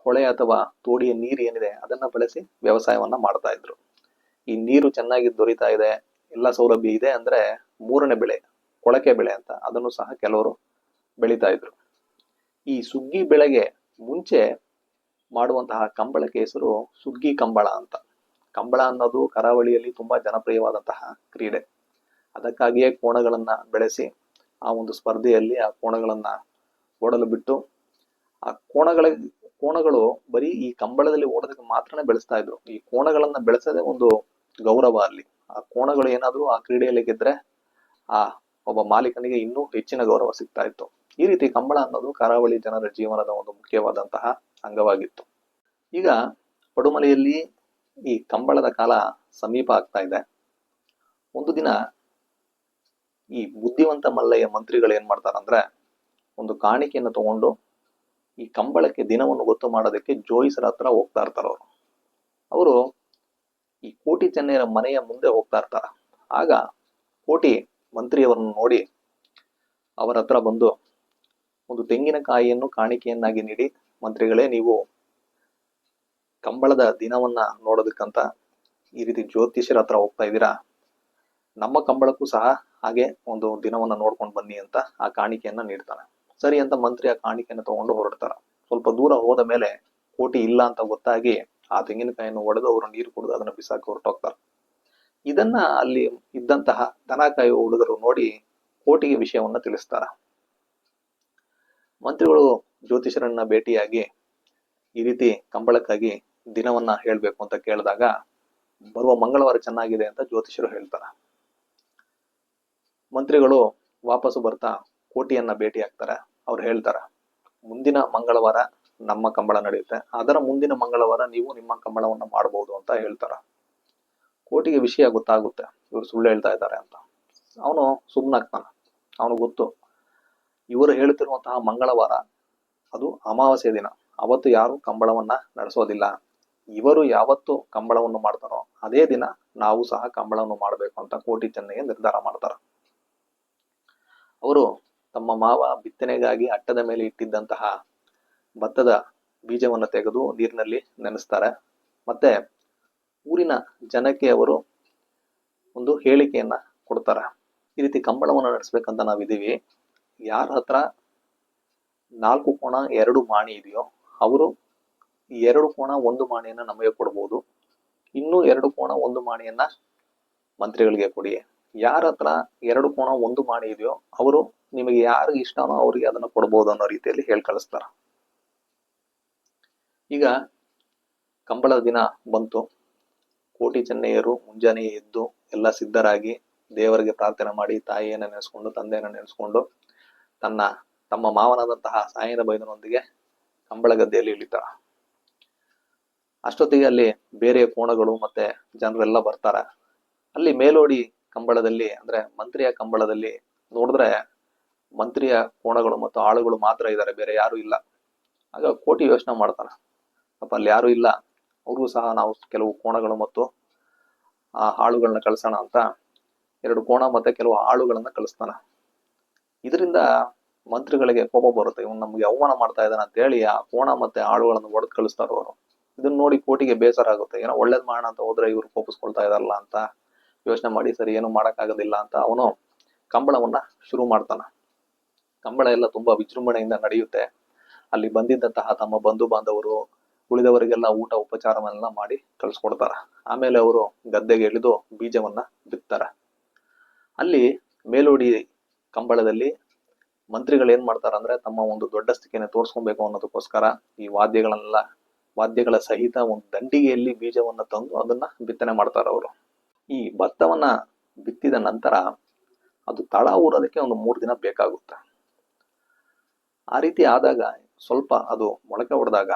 Speaker 1: ಹೊಳೆ ಅಥವಾ ತೋಡಿಯ ನೀರು ಏನಿದೆ ಅದನ್ನ ಬಳಸಿ ವ್ಯವಸಾಯವನ್ನ ಮಾಡ್ತಾ ಇದ್ರು. ಈ ನೀರು ಚೆನ್ನಾಗಿ ದೊರೀತಾ ಇದೆ, ಎಲ್ಲ ಸೌಲಭ್ಯ ಇದೆ ಅಂದ್ರೆ 3ನೇ ಬೆಳೆ ಕೊಳಕೆ ಬೆಳೆ ಅಂತ ಅದನ್ನು ಸಹ ಕೆಲವರು ಬೆಳೀತಾ ಇದ್ರು. ಈ ಸುಗ್ಗಿ ಬೆಳೆಗೆ ಮುಂಚೆ ಮಾಡುವಂತಹ ಕಂಬಳಕ್ಕೆ ಹೆಸರು ಸುಗ್ಗಿ ಕಂಬಳ ಅಂತ. ಕಂಬಳ ಅನ್ನೋದು ಕರಾವಳಿಯಲ್ಲಿ ತುಂಬಾ ಜನಪ್ರಿಯವಾದಂತಹ ಕ್ರೀಡೆ. ಅದಕ್ಕಾಗಿಯೇ ಕೋಣಗಳನ್ನ ಬೆಳೆಸಿ ಆ ಒಂದು ಸ್ಪರ್ಧೆಯಲ್ಲಿ ಆ ಕೋಣಗಳನ್ನ ಓಡಲು ಬಿಟ್ಟು ಆ ಕೋಣಗಳು ಬರೀ ಈ ಕಂಬಳದಲ್ಲಿ ಓಡೋದಕ್ಕೆ ಮಾತ್ರನೇ ಬೆಳೆಸ್ತಾ ಇದ್ರು. ಈ ಕೋಣಗಳನ್ನ ಬೆಳೆಸದೆ ಒಂದು ಗೌರವ ಅಲ್ಲಿ. ಆ ಕೋಣಗಳು ಏನಾದ್ರು ಆ ಕ್ರೀಡೆಯಲ್ಲಿ ಗೆದ್ರೆ ಆ ಒಬ್ಬ ಮಾಲೀಕನಿಗೆ ಇನ್ನೂ ಹೆಚ್ಚಿನ ಗೌರವ ಸಿಗ್ತಾ ಇತ್ತು. ಈ ರೀತಿ ಕಂಬಳ ಅನ್ನೋದು ಕರಾವಳಿ ಜನರ ಜೀವನದ ಒಂದು ಮುಖ್ಯವಾದಂತಹ ಅಂಗವಾಗಿತ್ತು. ಈಗ ಪಡುಮಲೆಯಲ್ಲಿ ಈ ಕಂಬಳದ ಕಾಲ ಸಮೀಪ ಆಗ್ತಾ ಇದೆ. ಒಂದು ದಿನ ಈ ಬುದ್ಧಿವಂತ ಮಲ್ಲಯ್ಯ ಮಂತ್ರಿಗಳು ಏನ್ ಮಾಡ್ತಾರಂದ್ರೆ ಒಂದು ಕಾಣಿಕೆಯನ್ನು ತಗೊಂಡು ಈ ಕಂಬಳಕ್ಕೆ ದಿನವನ್ನು ಗೊತ್ತು ಮಾಡೋದಕ್ಕೆ ಜೋಯಿಸರ ಹತ್ರ ಹೋಗ್ತಾ ಇರ್ತಾರ ಅವರು ಈ ಕೋಟಿ ಚೆನ್ನಯ್ಯರ ಮನೆಯ ಮುಂದೆ ಹೋಗ್ತಾ ಇರ್ತಾರ. ಆಗ ಕೋಟಿ ಮಂತ್ರಿಯವರನ್ನು ನೋಡಿ ಅವರ ಹತ್ರ ಬಂದು ಒಂದು ತೆಂಗಿನಕಾಯಿಯನ್ನು ಕಾಣಿಕೆಯನ್ನಾಗಿ ನೀಡಿ, ಮಂತ್ರಿಗಳೇ, ನೀವು ಕಂಬಳದ ದಿನವನ್ನ ನೋಡೋದಕ್ಕಂತ ಈ ರೀತಿ ಜ್ಯೋತಿಷ್ಯರ ಹತ್ರ ಹೋಗ್ತಾ ಇದ್ದೀರಾ, ನಮ್ಮ ಕಂಬಳಕ್ಕೂ ಸಹ ಹಾಗೆ ಒಂದು ದಿನವನ್ನ ನೋಡ್ಕೊಂಡು ಬನ್ನಿ ಅಂತ ಆ ಕಾಣಿಕೆಯನ್ನ ನೀಡ್ತಾನೆ. ಸರಿ ಅಂತ ಮಂತ್ರಿ ಆ ಕಾಣಿಕೆಯನ್ನು ತಗೊಂಡು ಹೊರಡ್ತಾರ. ಸ್ವಲ್ಪ ದೂರ ಹೋದ ಮೇಲೆ ಕೋಟಿ ಇಲ್ಲ ಅಂತ ಗೊತ್ತಾಗಿ ಆ ತೆಂಗಿನಕಾಯಿಯನ್ನು ಒಡೆದು ಅವರು ನೀರು ಕುಡಿದು ಅದನ್ನ ಬಿಸಾಕಿ ಹೊರಟೋಗ್ತಾರೆ. ಇದನ್ನ ಅಲ್ಲಿ ಇದ್ದಂತಹ ದನ ಕಾಯುವ ಹುಡುಗರು ನೋಡಿ ಕೋಟಿಗೆ ವಿಷಯವನ್ನ ತಿಳಿಸ್ತಾರ. ಮಂತ್ರಿಗಳು ಜ್ಯೋತಿಷರನ್ನ ಭೇಟಿಯಾಗಿ ಈ ರೀತಿ ಕಂಬಳಕ್ಕಾಗಿ ದಿನವನ್ನ ಹೇಳ್ಬೇಕು ಅಂತ ಕೇಳಿದಾಗ ಬರುವ ಮಂಗಳವಾರ ಚೆನ್ನಾಗಿದೆ ಅಂತ ಜ್ಯೋತಿಷರು ಹೇಳ್ತಾರ. ಮಂತ್ರಿಗಳು ವಾಪಸ್ಸು ಬರ್ತಾ ಕೋಟಿಯನ್ನ ಭೇಟಿ ಆಗ್ತಾರೆ. ಅವ್ರು ಹೇಳ್ತಾರ, ಮುಂದಿನ ಮಂಗಳವಾರ ನಮ್ಮ ಕಂಬಳ ನಡೆಯುತ್ತೆ, ಅದರ ಮುಂದಿನ ಮಂಗಳವಾರ ನೀವು ನಿಮ್ಮ ಕಂಬಳವನ್ನ ಮಾಡಬಹುದು ಅಂತ ಹೇಳ್ತಾರ. ಕೋಟಿಗೆ ವಿಷಯ ಗೊತ್ತಾಗುತ್ತೆ, ಇವ್ರು ಸುಳ್ಳು ಹೇಳ್ತಾ ಇದ್ದಾರೆ ಅಂತ. ಅವನು ಸುಮ್ಮನಾಗ್ತಾನ. ಅವನು ಗೊತ್ತು ಇವರು ಹೇಳ್ತಿರುವಂತಹ ಮಂಗಳವಾರ ಅದು ಅಮಾವಾಸ್ಯ ದಿನ, ಅವತ್ತು ಯಾರು ಕಂಬಳವನ್ನ ನಡೆಸೋದಿಲ್ಲ. ಇವರು ಯಾವತ್ತು ಕಂಬಳವನ್ನು ಮಾಡ್ತಾರೋ ಅದೇ ದಿನ ನಾವು ಸಹ ಕಂಬಳವನ್ನು ಮಾಡಬೇಕು ಅಂತ ಕೋಟಿ ಚೆನ್ನಯ್ಯ ನಿರ್ಧಾರ ಮಾಡ್ತಾರ. ಅವರು ತಮ್ಮ ಮಾವ ಬಿತ್ತನೆಗಾಗಿ ಅಟ್ಟದ ಮೇಲೆ ಇಟ್ಟಿದ್ದಂತಹ ಭತ್ತದ ಬೀಜವನ್ನು ತೆಗೆದು ನೀರಿನಲ್ಲಿ ನೆನೆಸ್ತಾರೆ. ಮತ್ತೆ ಊರಿನ ಜನಕ್ಕೆ ಅವರು ಒಂದು ಹೇಳಿಕೆಯನ್ನ ಕೊಡ್ತಾರ. ಈ ರೀತಿ ಕಂಬಳವನ್ನು ನಡೆಸ್ಬೇಕಂತ ನಾವಿದೀವಿ, ಯಾರ ಹತ್ರ 4 ಕೋಣ 2 ಮಾಣಿ ಇದೆಯೋ ಅವರು 2 ಕೋಣ 1 ಮಾಣಿಯನ್ನ ನಮಗೆ ಕೊಡ್ಬೋದು, ಇನ್ನೂ 2 ಕೋಣ 1 ಮಾಣಿಯನ್ನ ಮಂತ್ರಿಗಳಿಗೆ ಕೊಡಿ. ಯಾರ ಹತ್ರ 2 ಕೋಣ 1 ಮಾಣಿ ಇದೆಯೋ ಅವರು ನಿಮಗೆ ಯಾರಿಗೆ ಇಷ್ಟನೋ ಅವ್ರಿಗೆ ಅದನ್ನ ಕೊಡ್ಬೋದು ಅನ್ನೋ ರೀತಿಯಲ್ಲಿ ಹೇಳಿ ಕಳಿಸ್ತಾರ. ಈಗ ಕಂಬಳದ ದಿನ ಬಂತು. ಕೋಟಿ ಚೆನ್ನಯ್ಯರು ಮುಂಜಾನೆ ಎದ್ದು ಎಲ್ಲ ಸಿದ್ಧರಾಗಿ ದೇವರಿಗೆ ಪ್ರಾರ್ಥನೆ ಮಾಡಿ ತಾಯಿಯನ್ನ ನೆನೆಸ್ಕೊಂಡು ತಂದೆಯನ್ನ ನೆನೆಸ್ಕೊಂಡು ತಮ್ಮ ಮಾವನಾದಂತಹ ಸಾಯನ ಬೈದನೊಂದಿಗೆ ಕಂಬಳ ಗದ್ದೆಯಲ್ಲಿ ಇಳಿತಾರ. ಅಷ್ಟೊತ್ತಿಗೆ ಅಲ್ಲಿ ಬೇರೆ ಕೋಣಗಳು ಮತ್ತೆ ಜನರೆಲ್ಲ ಬರ್ತಾರ. ಅಲ್ಲಿ ಮೇಲೋಡಿ ಕಂಬಳದಲ್ಲಿ ಅಂದ್ರೆ ಮಂತ್ರಿಯ ಕಂಬಳದಲ್ಲಿ ನೋಡಿದ್ರೆ ಮಂತ್ರಿಯ ಕೋಣಗಳು ಮತ್ತು ಆಳುಗಳು ಮಾತ್ರ ಇದ್ದಾರೆ, ಬೇರೆ ಯಾರು ಇಲ್ಲ. ಆಗ ಕೋಟಿ ಯೋಚನೆ ಮಾಡ್ತಾನ, ಅಪ್ಪ ಅಲ್ಲಿ ಯಾರು ಇಲ್ಲ, ಅವ್ರಿಗೂ ಸಹ ನಾವು ಕೆಲವು ಕೋಣಗಳು ಮತ್ತು ಆ ಆಳುಗಳನ್ನ ಕಳ್ಸೋಣ ಅಂತ 2 ಕೋಣ ಮತ್ತೆ ಕೆಲವು ಆಳುಗಳನ್ನ ಕಳಿಸ್ತಾನ. ಇದರಿಂದ ಮಂತ್ರಿಗಳಿಗೆ ಕೋಪ ಬರುತ್ತೆ, ಇವನು ನಮ್ಗೆ ಅವಮಾನ ಮಾಡ್ತಾ ಇದ್ದಾನೆ ಅಂತ ಹೇಳಿ ಆ ಕೋಣ ಮತ್ತೆ ಆಳುಗಳನ್ನು ಒಡೆದು ಕಳಿಸ್ತಾರ ಅವರು. ಇದನ್ನ ನೋಡಿ ಕೋಟಿಗೆ ಬೇಸರ ಆಗುತ್ತೆ, ಏನೋ ಒಳ್ಳೇದ್ ಮಾಡೋಣ ಅಂತ ಹೋದ್ರೆ ಇವ್ರು ಕೋಪಿಸ್ಕೊಳ್ತಾ ಇದಾರಲ್ಲ ಅಂತ ಯೋಚನೆ ಮಾಡಿ ಸರಿ ಏನು ಮಾಡಕ್ಕಾಗೋದಿಲ್ಲ ಅಂತ ಅವನು ಕಂಬಳವನ್ನ ಶುರು ಮಾಡ್ತಾನ. ಕಂಬಳ ಎಲ್ಲ ತುಂಬಾ ವಿಜೃಂಭಣೆಯಿಂದ ನಡೆಯುತ್ತೆ. ಅಲ್ಲಿ ಬಂದಿದ್ದಂತಹ ತಮ್ಮ ಬಂಧು ಬಾಂಧವರು ಉಳಿದವರಿಗೆಲ್ಲ ಊಟ ಉಪಚಾರವನ್ನೆಲ್ಲ ಮಾಡಿ ಕಳ್ಸ್ಕೊಡ್ತಾರ. ಆಮೇಲೆ ಅವರು ಗದ್ದೆಗೆ ಇಳಿದು ಬೀಜವನ್ನ ಬಿತ್ತಾರ. ಅಲ್ಲಿ ಮೇಲೋಡಿ ಕಂಬಳದಲ್ಲಿ ಮಂತ್ರಿಗಳು ಏನ್ ಮಾಡ್ತಾರ ಅಂದ್ರೆ ತಮ್ಮ ಒಂದು ದೊಡ್ಡ ಸ್ಥಿತಿಯನ್ನು ತೋರ್ಸ್ಕೊಬೇಕು ಅನ್ನೋದಕ್ಕೋಸ್ಕರ ಈ ವಾದ್ಯಗಳ ಸಹಿತ ಒಂದು ದಂಡಿಗೆಯಲ್ಲಿ ಬೀಜವನ್ನ ತಂದು ಅದನ್ನ ಬಿತ್ತನೆ ಮಾಡ್ತಾರ ಅವರು. ಈ ಭತ್ತವನ್ನ ಬಿತ್ತಿದ ನಂತರ ಅದು ತಳ ಊರೋದಕ್ಕೆ ಒಂದು 3 ದಿನ ಬೇಕಾಗುತ್ತೆ. ಆ ರೀತಿ ಆದಾಗ ಸ್ವಲ್ಪ ಅದು ಮೊಳಕೆ ಹೊಡೆದಾಗ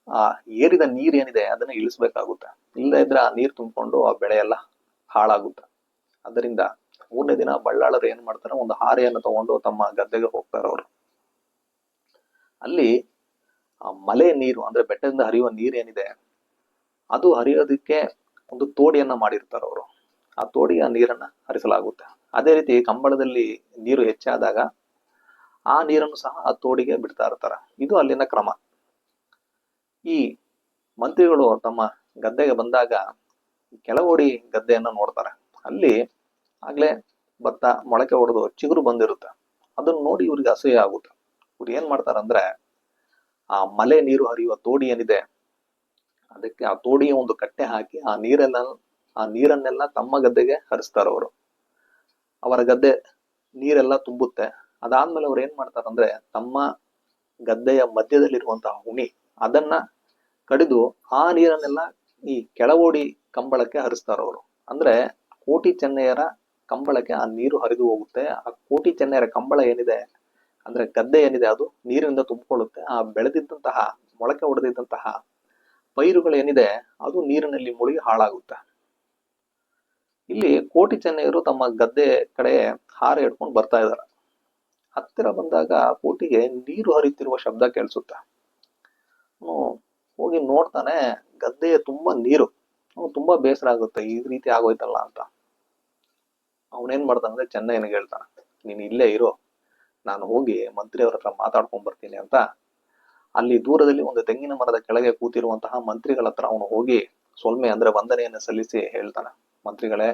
Speaker 1: ಆ ಏರಿದ ನೀರ್ ಏನಿದೆ ಅದನ್ನ ಇಳಿಸ್ಬೇಕಾಗುತ್ತೆ. ಇಲ್ಲದೇ ಇದ್ರೆ ಆ ನೀರ್ ತುಂಬಿಕೊಂಡು ಆ ಬೆಳೆ ಎಲ್ಲ ಹಾಳಾಗುತ್ತೆ. ಅದರಿಂದ 3ನೇ ದಿನ ಬಳ್ಳಾಳರು ಏನ್ ಮಾಡ್ತಾರೆ, ಒಂದು ಹಾರೆಯನ್ನು ತಗೊಂಡು ತಮ್ಮ ಗದ್ದೆಗೆ ಹೋಗ್ತಾರೆ ಅವರು. ಅಲ್ಲಿ ಆ ಮಳೆ ನೀರು ಅಂದ್ರೆ ಬೆಟ್ಟದಿಂದ ಹರಿಯುವ ನೀರೇನಿದೆ ಅದು ಹರಿಯೋದಕ್ಕೆ ಒಂದು ತೋಡಿಯನ್ನ ಮಾಡಿರ್ತಾರೆ ಅವರು. ಆ ತೋಡಿಗೆ ಆ ನೀರನ್ನ ಹರಿಸಲಾಗುತ್ತೆ. ಅದೇ ರೀತಿ ಕಂಬಳದಲ್ಲಿ ನೀರು ಹೆಚ್ಚಾದಾಗ ಆ ನೀರನ್ನು ಸಹ ಆ ತೋಡಿಗೆ ಬಿಡ್ತಾ ಇರ್ತಾರೆ. ಇದು ಅಲ್ಲಿನ ಕ್ರಮ. ಈ ಮಂತ್ರಿಗಳು ತಮ್ಮ ಗದ್ದೆಗೆ ಬಂದಾಗ ಕೆಳಗೋಡಿ ಗದ್ದೆಯನ್ನ ನೋಡ್ತಾರೆ. ಅಲ್ಲಿ ಆಗ್ಲೇ ಭತ್ತ ಮೊಳಕೆ ಹೊಡೆದು ಚಿಗುರು ಬಂದಿರುತ್ತೆ. ಅದನ್ನ ನೋಡಿ ಇವ್ರಿಗೆ ಅಸಹ್ಯ ಆಗುತ್ತೆ. ಇವ್ರು ಏನ್ ಮಾಡ್ತಾರಂದ್ರೆ ಆ ಮಳೆ ನೀರು ಹರಿಯುವ ತೋಡಿ ಏನಿದೆ ಅದಕ್ಕೆ ಆ ತೋಡಿಗೆ ಒಂದು ಕಟ್ಟೆ ಹಾಕಿ ಆ ನೀರನ್ನೆಲ್ಲ ತಮ್ಮ ಗದ್ದೆಗೆ ಹರಿಸ್ತಾರ ಅವರು. ಅವರ ಗದ್ದೆ ನೀರೆಲ್ಲ ತುಂಬುತ್ತೆ. ಅದಾದ್ಮೇಲೆ ಅವ್ರು ಏನ್ ಮಾಡ್ತಾರಂದ್ರೆ ತಮ್ಮ ಗದ್ದೆಯ ಮಧ್ಯದಲ್ಲಿರುವಂತಹ ಹುಣಿ ಅದನ್ನ ಕಡಿದು ಆ ನೀರನ್ನೆಲ್ಲ ಈ ಕೆಳಗೋಡಿ ಕಂಬಳಕ್ಕೆ ಹರಿಸ್ತಾರ ಅವರು. ಅಂದ್ರೆ ಕೋಟಿ ಚೆನ್ನಯ್ಯರ ಕಂಬಳಕ್ಕೆ ಆ ನೀರು ಹರಿದು ಹೋಗುತ್ತೆ. ಆ ಕೋಟಿ ಚೆನ್ನಯ್ಯರ ಕಂಬಳ ಏನಿದೆ ಅಂದ್ರೆ ಗದ್ದೆ ಏನಿದೆ ಅದು ನೀರಿನಿಂದ ತುಂಬಿಕೊಳ್ಳುತ್ತೆ. ಆ ಬೆಳೆದಿದ್ದಂತಹ ಮೊಳಕೆ ಹೊಡೆದಿದ್ದಂತಹ ಪೈರುಗಳು ಏನಿದೆ ಅದು ನೀರಿನಲ್ಲಿ ಮುಳುಗಿ ಹಾಳಾಗುತ್ತೆ. ಇಲ್ಲಿ ಕೋಟಿ ಚೆನ್ನಯ್ಯರು ತಮ್ಮ ಗದ್ದೆ ಕಡೆ ಹಾರೆ ಹಿಡ್ಕೊಂಡು ಬರ್ತಾ ಇದಾರೆ. ಹತ್ತಿರ ಬಂದಾಗ ಕೋಟಿಗೆ ನೀರು ಹರಿಯುತ್ತಿರುವ ಶಬ್ದ ಕೇಳಿಸುತ್ತೆ. ಹೋಗಿ ನೋಡ್ತಾನೆ ಗದ್ದೆಯ ತುಂಬಾ ನೀರು. ತುಂಬಾ ಬೇಸರ ಆಗುತ್ತೆ, ಈ ರೀತಿ ಆಗೋಯ್ತಲ್ಲ ಅಂತ. ಅವನೇನ್ ಮಾಡ್ತಾನಂದ್ರೆ ಚೆನ್ನಯ್ಯನಿಗೆ ಹೇಳ್ತಾನೆ, ನೀನ್ ಇಲ್ಲೇ ಇರೋ, ನಾನು ಹೋಗಿ ಮಂತ್ರಿ ಅವ್ರ ಹತ್ರ ಮಾತಾಡ್ಕೊಂಡ್ ಬರ್ತೀನಿ ಅಂತ. ಅಲ್ಲಿ ದೂರದಲ್ಲಿ ಒಂದು ತೆಂಗಿನ ಮರದ ಕೆಳಗೆ ಕೂತಿರುವಂತಹ ಮಂತ್ರಿಗಳ ಹತ್ರ ಅವನು ಹೋಗಿ ಸೊಲ್ಮೆ ಅಂದ್ರೆ ವಂದನೆಯನ್ನು ಸಲ್ಲಿಸಿ ಹೇಳ್ತಾನೆ, ಮಂತ್ರಿಗಳೇ,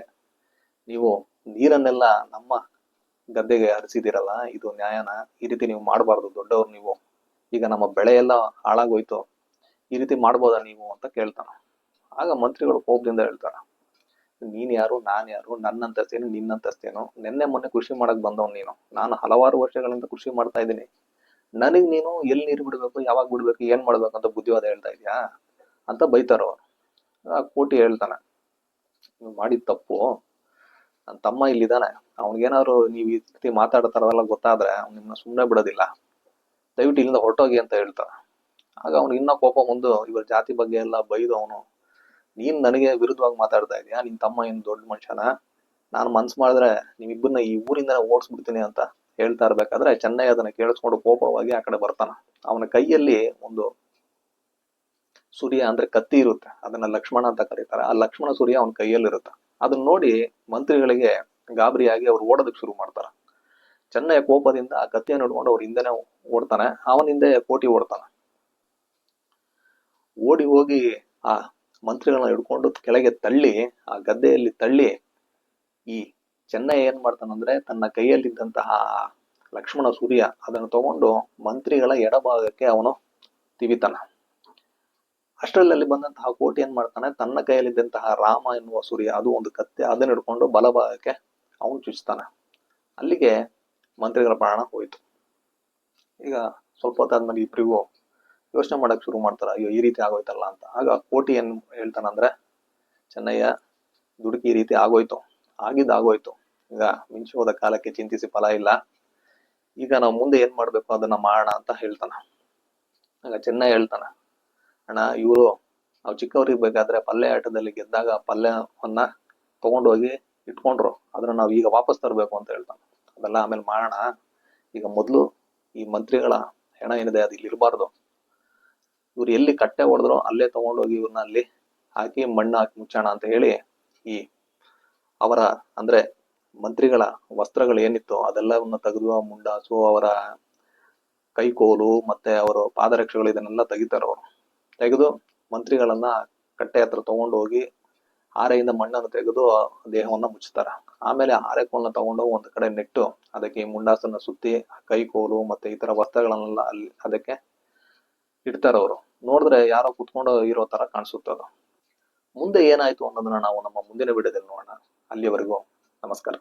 Speaker 1: ನೀವು ನೀರನ್ನೆಲ್ಲ ನಮ್ಮ ಗದ್ದೆಗೆ ಹರಿಸಿದಿರಲ್ಲ, ಇದು ನ್ಯಾಯನ? ಈ ರೀತಿ ನೀವು ಮಾಡಬಾರ್ದು, ದೊಡ್ಡವ್ರು ನೀವು. ಈಗ ನಮ್ಮ ಬೆಳೆ ಎಲ್ಲ ಹಾಳಾಗೋಯ್ತು, ಈ ರೀತಿ ಮಾಡ್ಬೋದಾ ನೀವು ಅಂತ ಕೇಳ್ತಾನ. ಆಗ ಮಂತ್ರಿಗಳು ಕೋಪದಿಂದ ಹೇಳ್ತಾರ, ನೀನ್ ಯಾರು, ನಾನ್ ಯಾರು, ನನ್ನಂತಸ್ತೇನು ನಿನ್ನಂತಸ್ತೇನು? ನೆನ್ನೆ ಮೊನ್ನೆ ಕೃಷಿ ಮಾಡಕ್ ಬಂದವ್ ನೀನು. ನಾನು ಹಲವಾರು ವರ್ಷಗಳಿಂದ ಕೃಷಿ ಮಾಡ್ತಾ ಇದ್ದೀನಿ. ನನಗ್ ನೀನು ಎಲ್ಲಿ ನೀರು ಬಿಡ್ಬೇಕು, ಯಾವಾಗ ಬಿಡ್ಬೇಕು, ಏನ್ ಮಾಡ್ಬೇಕು ಅಂತ ಬುದ್ಧಿವಾದ ಹೇಳ್ತಾ ಇದ್ಯಾ ಅಂತ ಬೈತಾರ ಅವ್ರು. ಕೋಟಿ ಹೇಳ್ತಾನೆ, ನೀವು ಮಾಡಿದ ತಪ್ಪು, ನನ್ನ ತಮ್ಮ ಇಲ್ಲಿದ್ದಾನೆ, ಅವ್ನಿಗೇನಾದ್ರು ನೀವು ಈ ರೀತಿ ಮಾತಾಡ್ತಾರದೆಲ್ಲ ಗೊತ್ತಾದ್ರೆ ಅವ್ನು ನಿಮ್ಮನ್ನ ಸುಮ್ಮನೆ ಬಿಡೋದಿಲ್ಲ, ದಯವಿಟ್ಟು ಇಲ್ಲಿಂದ ಹೊರಟೋಗಿ ಅಂತ ಹೇಳ್ತಾನೆ. ಆಗ ಅವ್ನು ಇನ್ನ ಕೋಪ ಮುಂದು ಇವ್ರ ಜಾತಿ ಬಗ್ಗೆ ಎಲ್ಲ ಬೈದು ಅವನು, ನೀನ್ ನನಗೆ ವಿರುದ್ಧವಾಗಿ ಮಾತಾಡ್ತಾ ಇದೀಯಾ, ನಿನ್ ತಮ್ಮ ಏನ್ ದೊಡ್ಡ ಮನುಷ್ಯನ? ನಾನು ಮನ್ಸು ಮಾಡಿದ್ರೆ ನೀವಿಬ್ಬರನ್ನ ಈ ಊರಿಂದ ಓಡಿಸ್ಬಿಡ್ತೀನಿ ಅಂತ ಹೇಳ್ತಾ ಇರ್ಬೇಕಾದ್ರೆ ಚೆನ್ನಯ್ಯ ಅದನ್ನ ಕೇಳಿಸ್ಕೊಂಡು ಕೋಪವಾಗಿ ಆ ಕಡೆ ಬರ್ತಾನ. ಅವನ ಕೈಯಲ್ಲಿ ಒಂದು ಸೂರ್ಯ ಅಂದ್ರೆ ಕತ್ತಿ ಇರುತ್ತೆ, ಅದನ್ನ ಲಕ್ಷ್ಮಣ ಅಂತ ಕರೀತಾರೆ. ಆ ಲಕ್ಷ್ಮಣ ಸೂರ್ಯ ಅವನ ಕೈಯಲ್ಲಿ ಇರುತ್ತೆ. ಅದನ್ನ ನೋಡಿ ಮಂತ್ರಿಗಳಿಗೆ ಗಾಬರಿಯಾಗಿ ಅವ್ರು ಓಡೋದಕ್ಕೆ ಶುರು ಮಾಡ್ತಾರ. ಚೆನ್ನಯ್ಯ ಕೋಪದಿಂದ ಆ ಕತ್ತಿಯನ್ನು ಹಿಡ್ಕೊಂಡು ಅವ್ರ ಹಿಂದೆನೆ ಓಡ್ತಾನೆ. ಅವನ ಹಿಂದೆ ಕೋಟಿ ಓಡ್ತಾನೆ. ಓಡಿ ಹೋಗಿ ಆ ಮಂತ್ರಿಗಳನ್ನ ಹಿಡ್ಕೊಂಡು ಕೆಳಗೆ ತಳ್ಳಿ, ಆ ಗದ್ದೆಯಲ್ಲಿ ತಳ್ಳಿ, ಈ ಚೆನ್ನಯ್ಯ ಏನ್ ಮಾಡ್ತಾನಂದ್ರೆ ತನ್ನ ಕೈಯಲ್ಲಿದ್ದಂತಹ ಲಕ್ಷ್ಮಣ ಸೂರ್ಯ ಅದನ್ನು ತಗೊಂಡು ಮಂತ್ರಿಗಳ ಎಡಭಾಗಕ್ಕೆ ಅವನು ತಿವಿತಾನ. ಅಷ್ಟರಲ್ಲಿ ಬಂದಂತಹ ಕೋಟಿ ಏನ್ ಮಾಡ್ತಾನೆ, ತನ್ನ ಕೈಯಲ್ಲಿದ್ದಂತಹ ರಾಮ ಎನ್ನುವ ಸೂರ್ಯ, ಅದು ಒಂದು ಕತ್ತೆ, ಅದನ್ನ ಹಿಡ್ಕೊಂಡು ಬಲಭಾಗಕ್ಕೆ ಅವನು ಚುಚ್ತಾನೆ. ಅಲ್ಲಿಗೆ ಮಂತ್ರಿಗಳ ಪ್ರಾಣ ಹೋಯ್ತು. ಈಗ ಸ್ವಲ್ಪ ಹೊತ್ತಾದ್ಮೇಲೆ ಇಬ್ರಿಗೂ ಯೋಚನೆ ಮಾಡಕ್ ಶುರು ಮಾಡ್ತಾರ, ಅಯ್ಯೋ ಈ ರೀತಿ ಆಗೋಯ್ತಲ್ಲ ಅಂತ. ಆಗ ಕೋಟಿ ಏನ್ ಹೇಳ್ತಾನಂದ್ರೆ, ಚೆನ್ನಯ್ಯ, ದುಡುಕಿ ಈ ರೀತಿ ಆಗೋಯ್ತು, ಆಗೋಯ್ತು, ಈಗ ಮಿಂಚು ಹೋದ ಕಾಲಕ್ಕೆ ಚಿಂತಿಸಿ ಫಲ ಇಲ್ಲ, ಈಗ ನಾವು ಮುಂದೆ ಏನ್ ಮಾಡ್ಬೇಕು ಅದನ್ನ ಮಾಡೋಣ ಅಂತ ಹೇಳ್ತಾನ. ಆಗ ಚೆನ್ನಯ್ಯ ಹೇಳ್ತಾನ, ಅಣ್ಣ, ಇವರು ನಾವು ಚಿಕ್ಕವರಿರ್ಬೇಕಾದ್ರೆ ಪಲ್ಯ ಆಟದಲ್ಲಿ ಗೆದ್ದಾಗ ಪಲ್ಯವನ್ನ ತಗೊಂಡೋಗಿ ಇಟ್ಕೊಂಡ್ರು, ಅದನ್ನ ನಾವು ಈಗ ವಾಪಸ್ ತರಬೇಕು ಅಂತ ಹೇಳ್ತಾನ. ಅದೆಲ್ಲ ಆಮೇಲೆ ಮಾಡೋಣ, ಈಗ ಮೊದ್ಲು ಈ ಮಂತ್ರಿಗಳ ಹೆಣ ಏನಿದೆ ಅದು ಇಲ್ಲಿ ಇರಬಾರ್ದು, ಇವ್ರು ಎಲ್ಲಿ ಕಟ್ಟೆ ಹೊಡೆದ್ರು ಅಲ್ಲೇ ತಗೊಂಡೋಗಿ ಇವ್ರನ್ನ ಅಲ್ಲಿ ಹಾಕಿ ಮಣ್ಣು ಹಾಕಿ ಮುಚ್ಚೋಣ ಅಂತ ಹೇಳಿ, ಈ ಅವರ ಅಂದ್ರೆ ಮಂತ್ರಿಗಳ ವಸ್ತ್ರಗಳು ಏನಿತ್ತು ಅದೆಲ್ಲವನ್ನ ತೆಗೆದು, ಮುಂಡಾಸು, ಅವರ ಕೈಕೋಲು ಮತ್ತೆ ಅವರ ಪಾದರಕ್ಷೆಗಳು ಇದನ್ನೆಲ್ಲ ತೆಗಿತಾರ ಅವರು. ತೆಗೆದು ಮಂತ್ರಿಗಳನ್ನ ಕಟ್ಟೆ ಹತ್ರ ತಗೊಂಡು ಹೋಗಿ ಹಾರೆಯಿಂದ ಮಣ್ಣನ್ನು ತೆಗೆದು ದೇಹವನ್ನ ಮುಚ್ಚುತ್ತಾರ. ಆಮೇಲೆ ಹಾರೆಕೋಲನ್ನ ತಗೊಂಡೋಗಿ ಒಂದು ಕಡೆ ನೆಟ್ಟು ಅದಕ್ಕೆ ಈ ಮುಂಡಾಸನ್ನ ಸುತ್ತಿ ಕೈಕೋಲು ಮತ್ತೆ ಇತರ ವಸ್ತ್ರಗಳನ್ನೆಲ್ಲ ಅಲ್ಲಿ ಅದಕ್ಕೆ ಇಡ್ತಾರ ಅವರು. ನೋಡಿದ್ರೆ ಯಾರೋ ಕುತ್ಕೊಂಡು ಇರೋ ತರ ಕಾಣಿಸುತ್ತದ. ಮುಂದೆ ಏನಾಯ್ತು ಅನ್ನೋದನ್ನ ನಾವು ನಮ್ಮ ಮುಂದಿನ ವಿಡಿಯೋದಲ್ಲಿ ನೋಡೋಣ. ಅಲ್ಲಿಯವರೆಗೂ ನಮಸ್ಕಾರ.